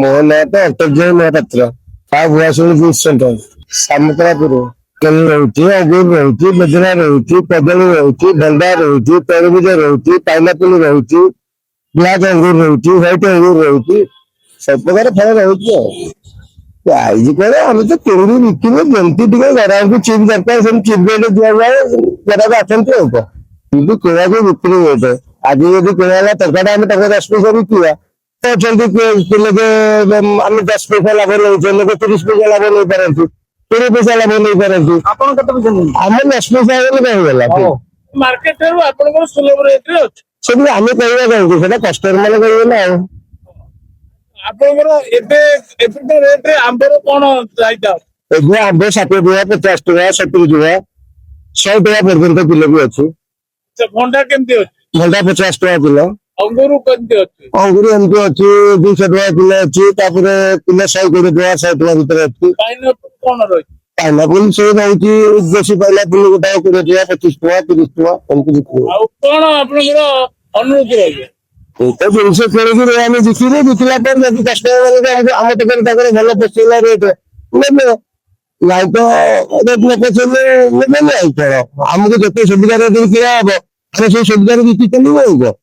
ମୋ ନାଁ ତ ଅନ୍ତର୍ଜୟ ମହାପାତ୍ର। Bhuasuni juice centre Samantarapur. ରହୁଛି, ଅଙ୍ଗୁର ରହୁଛି, ବେଦନା ରହୁଛି, କଦଳୀ ରହୁଛି, ଭଣ୍ଡା ରହୁଛି, ତରଭୁଜ ରହୁଛି, ପାଇନାପଲ ରହୁଛି, ବ୍ଲାକ୍ ଅଙ୍ଗୁର ରହୁଛି, ହ୍ୱାଇଟ୍ ଅଙ୍ଗୁର ରହୁଛି, ସବୁ ପ୍ରକାର ଫଳ ରହୁଛି ଆଉ। ପ୍ରାଇଜ କଣ ଆମେ ତ କିଣିକି ବିକିବୁ, ଯେମିତି ଟିକେ ଗରାଙ୍କୁ ଚିପ୍ ଦରକାର ସେମିତି ଚିପ୍ ରେଟ୍ ଦିଆଯାଏ, ଗରାକୁ ଆସନ୍ତି ଆଉ କଣ। କିନ୍ତୁ କିଣାକୁ ବିକ୍ରି ରେଟ୍ ଆଜି ଯଦି କିଣା ହେଲା ତରକାରୀ ଆମେ ଟଙ୍କା 10 ପଇସା ବିକିବା, ଅଛନ୍ତି ଲୋକେ ଆମେ 10 ପଇସା ଲାଭ ନେଉଛେ, ଲୋକ 30 ପଇସା ଲାଭ ନେଇପାରନ୍ତି, 20 ପଇସା ଲାଭ ନେଇପାରନ୍ତି। ଆପଣ କେତେ ପଇସା ନେଉଛନ୍ତି? ଆମେ 10 ପଇସା ହେଇଗଲେ ହେଇଗଲା। ମାର୍କେଟ ଠାରୁ ଆପଣଙ୍କର ସୁଲଭ ରେଟରେ ଅଛି। ସେମିତି ଆମେ କହିବା କାହିଁକି, ସେଟା କଷ୍ଟମର ମାନେ କହିବେ ନା ଆଉ। ଆପଣଙ୍କର ଏବେ ଏବେକା ରେଟରେ ଆମ୍ବର କଣ ଚାହିଦା? ଏବେ ଆମ୍ବ 60 ଟଙ୍କା, 50 ଟଙ୍କା, 70 ଟଙ୍କା, 100 ଟଙ୍କା ପର୍ଯ୍ୟନ୍ତ କିଲୋ ବି ଅଛି। ଭଣ୍ଡା କେମିତି ଅଛି? ଭଣ୍ଡା 50 ଟଙ୍କା କିଲୋ। ଅଙ୍ଗୁର କେମିତି ଅଛି? ଅଙ୍ଗୁର ଏମିତି ଅଛି 200 ଟଙ୍କା କିଲୋ ଅଛି, ତାପରେ କିଲୋ 120 ଟଙ୍କା, 100 ଟଙ୍କା ଭିତରେ ଅଛି। ପାଇନାପଲ କଣ ରହିଛି? ପାଇନାପଲ ସେ ରହୁଛି ଦେଶୀ ପାଇନାପଲ ଗୋଟା 20 ଟଙ୍କା, 25 ଟଙ୍କା, 30 ଟଙ୍କା ଏମିତି ବିକ୍ରି। ଆଉ କଣ ଆପଣଙ୍କର ଅନୁରୋଧ ରହିବ? ଏଇଟା ଜିନିଷ କିଣିକି ଆମେ ବିକିଲେ, ବିକିଲା ପରେ ଯଦି କଷ୍ଟମର ମାନେ ଆମ ଦୋକାନ ତାଙ୍କର ଭଲ ପୋଷେଇଲା ରେଟ୍ ନେବେ, ନାଇଁ ତ ରେଟ୍ ନ ପୋଷେଇଲେ ନେବେ ନାଇଁ କଣ। ଆମକୁ ଯେତେ ସୁବିଧା ରେଟ୍ କିଣା ହବ ଆମେ ସେଇ ସୁବିଧାରେ ବିକି ଚାଲିବୁ ଆଉ କଣ।